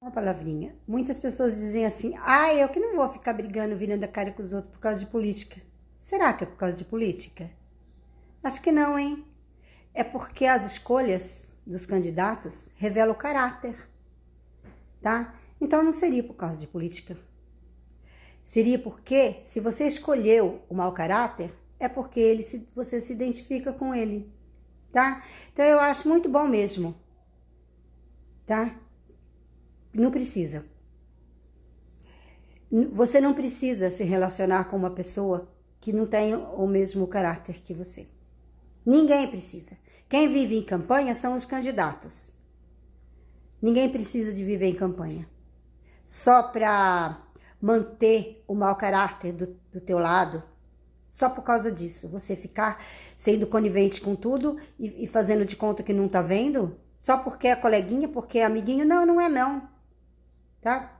uma palavrinha. Muitas pessoas dizem assim, ah, eu que não vou ficar brigando, virando a cara com os outros por causa de política. Será que é por causa de política? Acho que não, hein? É porque as escolhas dos candidatos revelam o caráter, tá? Então não seria por causa de política. Seria porque, se você escolheu o mau caráter, é porque você se identifica com ele, tá? Então eu acho muito bom mesmo, tá? Não precisa. Você não precisa se relacionar com uma pessoa que não tem o mesmo caráter que você. Ninguém precisa. Quem vive em campanha são os candidatos. Ninguém precisa de viver em campanha. Só para manter o mau caráter do teu lado, só por causa disso. Você ficar sendo conivente com tudo e fazendo de conta que não tá vendo, só porque é coleguinha, porque é amiguinho. Não, não é não. Tá?